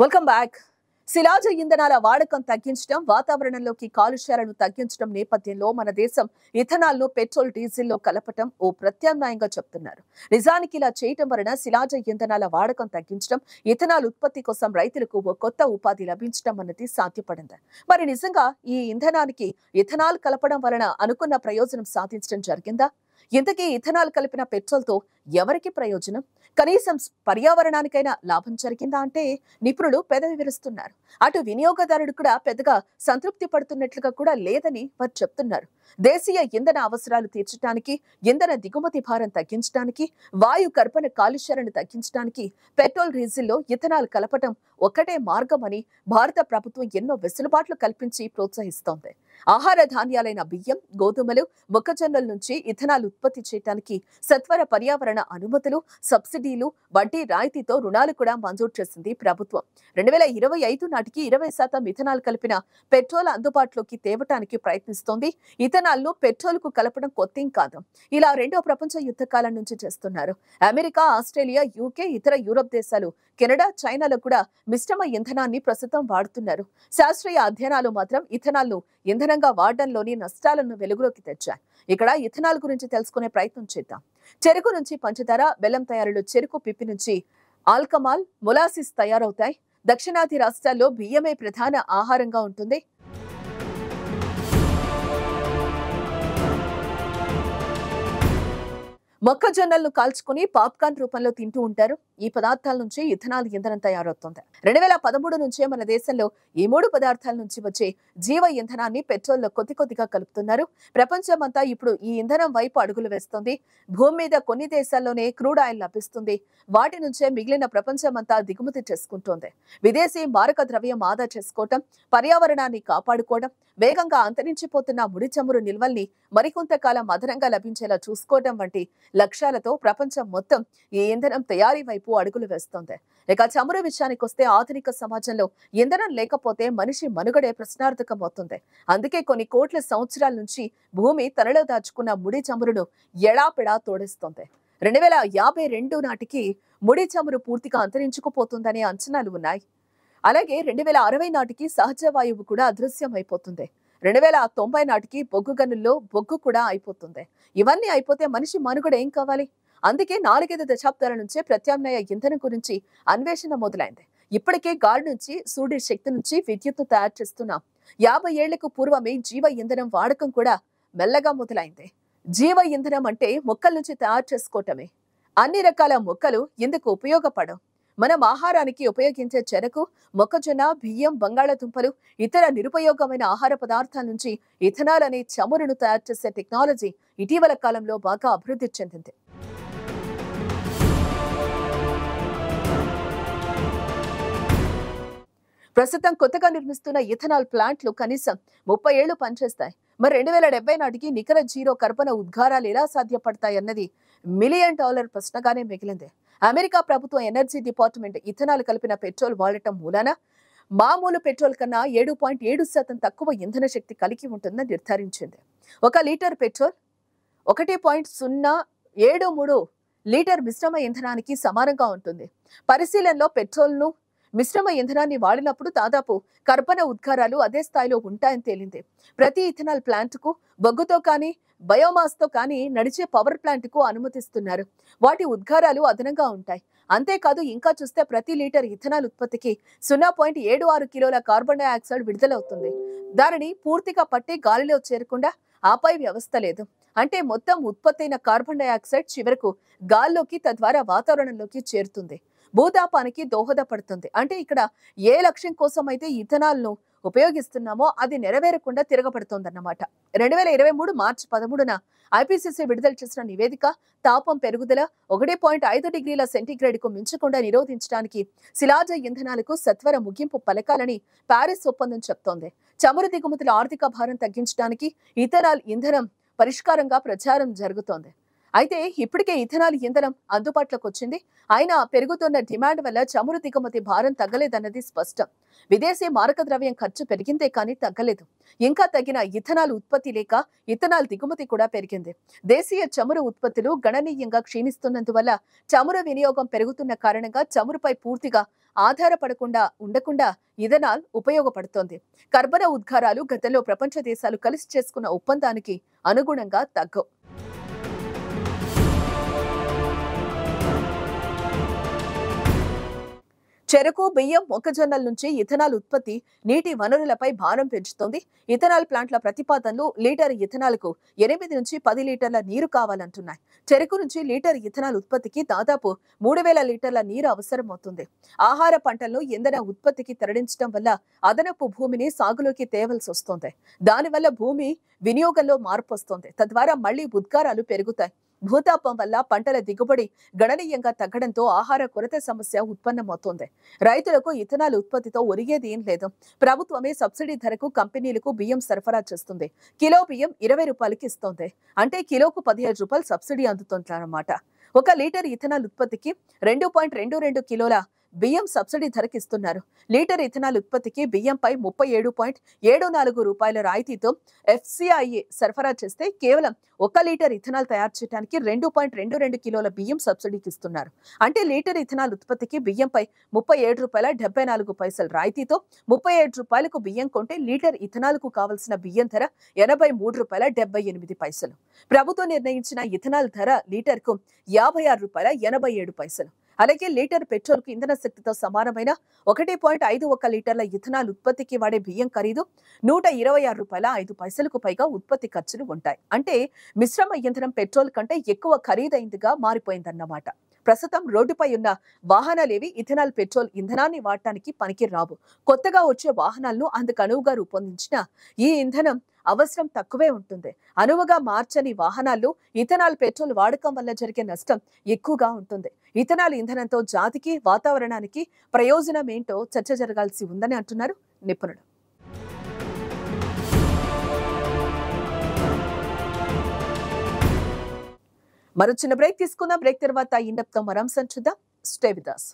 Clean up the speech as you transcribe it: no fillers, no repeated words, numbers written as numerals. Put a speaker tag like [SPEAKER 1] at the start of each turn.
[SPEAKER 1] Welcome back. శిలాజ ఇంధనాల వాడకం తగ్గించడం, వాతావరణంలోకి కాలుష్యాలను తగ్గించడం నేపథ్యంలో మన దేశం ఇథనాల్ను పెట్రోల్, డీజిల్లో కలపటం ఓ ప్రత్యామ్నాయంగా చెప్తున్నారు. నిజానికి ఇలా చేయటం వలన శిలాజ ఇంధనాల వాడకం తగ్గించడం, ఇథనాల్ ఉత్పత్తి కోసం రైతులకు ఓ కొత్త ఉపాధి లభించడం అన్నది సాధ్యపడింది. మరి నిజంగా ఈ ఇంధనానికి ఇథనాల్ కలపడం వలన అనుకున్న ప్రయోజనం సాధించడం జరిగిందా? ఇంతకీ ఇథనాల్ కలిపిన పెట్రోల్తో ఎవరికి ప్రయోజనం? కనీసం పర్యావరణానికైనా లాభం జరిగిందా అంటే నిపుణులు పెదవి విరుస్తున్నారు. అటు వినియోగదారుడు కూడా పెద్దగా సంతృప్తి పడుతున్నట్లుగా కూడా లేదని వారు చెప్తున్నారు. దేశీయ ఇంధన అవసరాలు తీర్చడానికి, ఇంధన దిగుమతి భారం తగ్గించడానికి, వాయు కర్బన కాలుష్యాలను తగ్గించడానికి పెట్రోల్, డీజిల్లో ఇథనాల్ కలపటం ఒక్కటే మార్గమని భారత ప్రభుత్వం ఎన్నో వెసులుబాట్లు కల్పించి ప్రోత్సహిస్తోంది. ఆహార ధాన్యాలైన బియ్యం, గోధుమలు, మొక్కజొన్నల నుంచి ఇథనాల్ ఉత్పత్తి చేయడానికి సత్వర పర్యావరణ అనుమతులు, సబ్సిడీలు, వడ్డీ రాయితీతో రుణాలు కూడా మంజూరు చేసింది ప్రభుత్వం. 2025 నాటికి 20% ఇథనాల్ కలిపిన పెట్రోల్ అందుబాటులోకి తేవటానికి ప్రయత్నిస్తోంది. ఇథనాల్ను పెట్రోల్కు కలపడం కొత్తేం కాదు. ఇలా రెండో ప్రపంచ యుద్ధ కాలం నుంచి చేస్తున్నారు. అమెరికా, ఆస్ట్రేలియా, యూకే, ఇతర యూరప్ దేశాలు, కెనడా, చైనాలో కూడా మిశ్రమ ఇంధనాన్ని ప్రస్తుతం వాడుతున్నారు. శాస్త్రీయ అధ్యయనాలు మాత్రం ఇథనాల్ను ఇంధనంగా వాడడంలోని నష్టాలను వెలుగులోకి తెచ్చాయి. ఇక్కడ ఇథనాల్ గురించి తెలుసుకునే ప్రయత్నం చేద్దాం. చెరుకు నుంచి పంచదార, బెల్లం తయారీలో చెరుకు పిప్పి నుంచి ఆల్కమాల్, మొలాసిస్ తయారవుతాయి. దక్షిణాది రాష్ట్రాల్లో బియ్యమే ప్రధాన ఆహారంగా ఉంటుంది. మొక్కజొన్నలను కాల్చుకుని పాప్కార్న్ రూపంలో తింటూ ఉంటారు. ఈ పదార్థాల నుంచి ఇథనాల్ ఇంధనం తయారవుతుంది. 2013 నుంచే మన దేశంలో ఈ 3 పదార్థాల నుంచి వచ్చే జీవ ఇంధనాన్ని పెట్రోల్లో కొద్దిగా కలుపుతున్నారు. ప్రపంచమంతా ఇప్పుడు ఈ ఇంధనం వైపు అడుగులు వేస్తుంది. భూమి మీద కొన్ని దేశాల్లోనే క్రూడ్ ఆయిల్ లభిస్తుంది. వాటి నుంచే మిగిలిన ప్రపంచమంతా దిగుమతి చేసుకుంటోంది. విదేశీ మారక ద్రవ్యం ఆదా చేసుకోవటం, పర్యావరణాన్ని కాపాడుకోవడం, వేగంగా అంతరించిపోతున్న ముడి చమురు నిల్వల్ని మరికొంతకాలం అదనంగా లభించేలా చూసుకోవడం వంటి లక్ష్యాలతో ప్రపంచం మొత్తం ఈ ఇంధనం తయారీ వైపు అడుగులు వేస్తోంది. ఇక చమురు విషయానికి వస్తే ఆధునిక సమాజంలో ఇంధనం లేకపోతే మనిషి మనుగడే ప్రశ్నార్థకం అవుతుంది. అందుకే కొన్ని కోట్ల సంవత్సరాల నుంచి భూమి తనలో దాచుకున్న ముడి చమురును ఎడాపెడా తోడేస్తోంది. 2052 నాటికి ముడి చమురు పూర్తిగా అంతరించుకుపోతుందనే అంచనాలు ఉన్నాయి. అలాగే 2060 నాటికి సహజ వాయువు కూడా అదృశ్యమైపోతుంది. 2090 నాటికి బొగ్గు గనుల్లో బొగ్గు కూడా అయిపోతుంది. ఇవన్నీ అయిపోతే మనిషి మనుగడ ఏం కావాలి? అందుకే 4-5 దశాబ్దాల నుంచే ప్రత్యామ్నాయ ఇంధనం గురించి అన్వేషణ మొదలైంది. ఇప్పటికే గాలి నుంచి, సూర్య శక్తి నుంచి విద్యుత్తు తయారు చేస్తున్నాం. 50 ఏళ్లకు పూర్వమే జీవ ఇంధనం వాడకం కూడా మెల్లగా మొదలైంది. జీవ ఇంధనం అంటే మొక్కల నుంచి తయారు చేసుకోవటమే. అన్ని రకాల మొక్కలు ఇందుకు ఉపయోగపడవు. మనం ఆహారానికి ఉపయోగించే చెరకు, మొక్కజొన్న, బియ్యం, బంగాళాదుంపలు, ఇతర నిరుపయోగమైన ఆహార పదార్థాల నుంచి ఇథనాల్ అనే చమురును తయారు చేసే టెక్నాలజీ ఇటీవల కాలంలో బాగా అభివృద్ధి చెందింది. ప్రస్తుతం కొత్తగా నిర్మిస్తున్న ఇథనాల్ ప్లాంట్లు కనీసం 30 ఏళ్లు పనిచేస్తాయి. మరి 2070 నాటికి నికర జీరో కర్బన ఉద్గారాలు ఎలా సాధ్యపడతాయన్నది $1 మిలియన్ ప్రశ్నగానే మిగిలింది. అమెరికా ప్రభుత్వ ఎనర్జీ డిపార్ట్మెంట్ ఇథనాల్ కలిపిన పెట్రోల్ వాడటం మూలాన మామూలు పెట్రోల్ కన్నా 7.7% తక్కువ ఇంధన శక్తి కలిగి ఉంటుందని నిర్ధారించింది. 1 లీటర్ పెట్రోల్ 1.073 లీటర్ మిశ్రమ ఇంధనానికి సమానంగా ఉంటుంది. పరిశీలనలో పెట్రోల్ను మిశ్రమ ఇంధనాన్ని వాడినప్పుడు దాదాపు కర్బన ఉద్గారాలు అదే స్థాయిలో ఉంటాయని తేలింది. ప్రతి ఇథనాల్ ప్లాంట్కు బొగ్గుతో కానీ, బయోమాస్తో కానీ నడిచే పవర్ ప్లాంట్కు అనుమతిస్తున్నారు. వాటి ఉద్గారాలు అదనంగా ఉంటాయి. అంతేకాదు, ఇంకా చూస్తే ప్రతి లీటర్ ఇథనాల్ ఉత్పత్తికి 0.76 కిలోల కార్బన్ డయాక్సైడ్ విడుదలవుతుంది. దానిని పూర్తిగా పట్టి గాలిలో చేరకుండా ఆపై వ్యవస్థ లేదు. అంటే మొత్తం ఉత్పత్తైన కార్బన్ డయాక్సైడ్ చివరకు గాల్లోకి, తద్వారా వాతావరణంలోకి చేరుతుంది. భూతాపానికి దోహదపడుతుంది. అంటే ఇక్కడ ఏ లక్ష్యం కోసం అయితే ఇథనాల్ను ఉపయోగిస్తున్నామో అది నెరవేరకుండా తిరగబడుతోందన్నమాట. 2023 మార్చి 13న ఐపీసీసీ విడుదల చేసిన నివేదిక తాపం పెరుగుదల 1.5 డిగ్రీల సెంటీగ్రేడ్కు మించకుండా నిరోధించడానికి శిలాజ ఇంధనాలకు సత్వర ముగింపు పలకాలని ప్యారిస్ ఒప్పందం చెప్తోంది. చమురు దిగుమతుల ఆర్థిక భారం తగ్గించడానికి ఇథనాల్ ఇంధనం పరిష్కారంగా ప్రచారం జరుగుతోంది. అయితే ఇప్పటికే ఇథనాల్ ఇంధనం అందుబాటులోకి వచ్చింది. అయినా పెరుగుతున్న డిమాండ్ వల్ల చమురు దిగుమతి భారం తగ్గలేదన్నది స్పష్టం. విదేశీ మారక ద్రవ్యం ఖర్చు పెరిగిందే కానీ తగ్గలేదు. ఇంకా తగిన ఇథనాల్ ఉత్పత్తి లేక ఇథనాల్ దిగుమతి కూడా పెరిగింది. దేశీయ చమురు ఉత్పత్తులు గణనీయంగా క్షీణిస్తున్నందువల్ల చమురు వినియోగం పెరుగుతున్న కారణంగా చమురుపై పూర్తిగా ఆధారపడకుండా ఉండకుండా ఇథనాల్ ఉపయోగపడుతోంది. కర్బన ఉద్గారాలు గతంలో ప్రపంచ దేశాలు కలిసి చేసుకున్న ఒప్పందానికి అనుగుణంగా తగ్గవు. చెరకు, బియ్యం, మొక్కజొన్నల నుంచి ఇథనాల్ ఉత్పత్తి నీటి వనరులపై భారం పెంచుతోంది. ఇథనాల్ ప్లాంట్ల ప్రతిపాదనలు లీటర్ ఇథనాల్కు 8 నుంచి 10 లీటర్ల నీరు కావాలంటున్నాయి. చెరకు నుంచి లీటర్ ఇథనాల్ ఉత్పత్తికి దాదాపు 3000 లీటర్ల నీరు అవసరమవుతుంది. ఆహార పంటలను ఇంధన ఉత్పత్తికి తరలించడం వల్ల అదనపు భూమిని సాగులోకి తేవలసి వస్తోంది. దానివల్ల భూమి వినియోగంలో మార్పు వస్తోంది. తద్వారా మళ్లీ ఉద్గారాలు పెరుగుతాయి. భూతాపం వల్ల పంటల దిగుబడి గణనీయంగా తగ్గడంతో ఆహార కొరత సమస్య ఉత్పన్నమవుతోంది. రైతులకు ఇథనాల్ ఉత్పత్తితో ఒరిగేది ఏం లేదు. ప్రభుత్వమే సబ్సిడీ ధరకు కంపెనీలకు బియ్యం సరఫరా చేస్తుంది. కిలో బియ్యం 20 రూపాయలకి ఇస్తోంది. అంటే కిలోకు 17 రూపాయలు సబ్సిడీ అందుతుందన్నమాట. 1 లీటర్ ఇథనాల్ ఉత్పత్తికి 2.22 కిలోల బియ్యం సబ్సిడీ ధరకు ఇస్తున్నారు. లీటర్ ఇథనాల్ ఉత్పత్తికి బియ్యంపై 37.74 రూపాయల రాయితీతో FCIA సరఫరా చేస్తే కేవలం 1 లీటర్ ఇథనాల్ తయారు చేయడానికి 2.22 కిలోల బియ్యం సబ్సిడీకి ఇస్తున్నారు. అంటే లీటర్ ఇథనాల్ ఉత్పత్తికి బియ్యంపై 37.74 రాయితీతో 37 రూపాయలకు బియ్యం కొంటే లీటర్ ఇథనాల్కు కావలసిన బియ్యం ధర 83.78. ప్రభుత్వం నిర్ణయించిన ఇథనాల్ ధర లీటర్కు 56.87. అలాగే లీటర్ పెట్రోల్కు ఇంధన శక్తితో సమానమైన 1.51 లీటర్ల ఇథనాల్ ఉత్పత్తికి వాడే బియ్యం ఖరీదు 126.05 పైగా ఉత్పత్తి ఖర్చులు ఉంటాయి. అంటే మిశ్రమ ఇంధనం పెట్రోల్ కంటే ఎక్కువ ఖరీదైందిగా మారిపోయిందన్నమాట. ప్రస్తుతం రోడ్డుపై ఉన్న వాహనాలేవి ఇథనాల్ పెట్రోల్ ఇంధనాన్ని వాడటానికి పనికి రావు. కొత్తగా వచ్చే వాహనాలను అందుకు అనువుగా రూపొందించిన ఈ ఇంధనం అవసరం తక్కువే ఉంటుంది. అనువుగా మార్చని వాహనాల్లో ఇథనాల్ పెట్రోల్ వాడకం వల్ల జరిగే నష్టం ఎక్కువగా ఉంటుంది. ఇథనాల్ ఇంధనంతో జాతికి, వాతావరణానికి ప్రయోజనం ఏంటో చర్చ జరగాల్సి ఉందని అంటున్నారు నిపుణులు. మరో చిన్న బ్రేక్ తీసుకుందాం. బ్రేక్ తర్వాత ఈ ఇండెప్తో మరో అంశం చూద్దాం. Stay with us.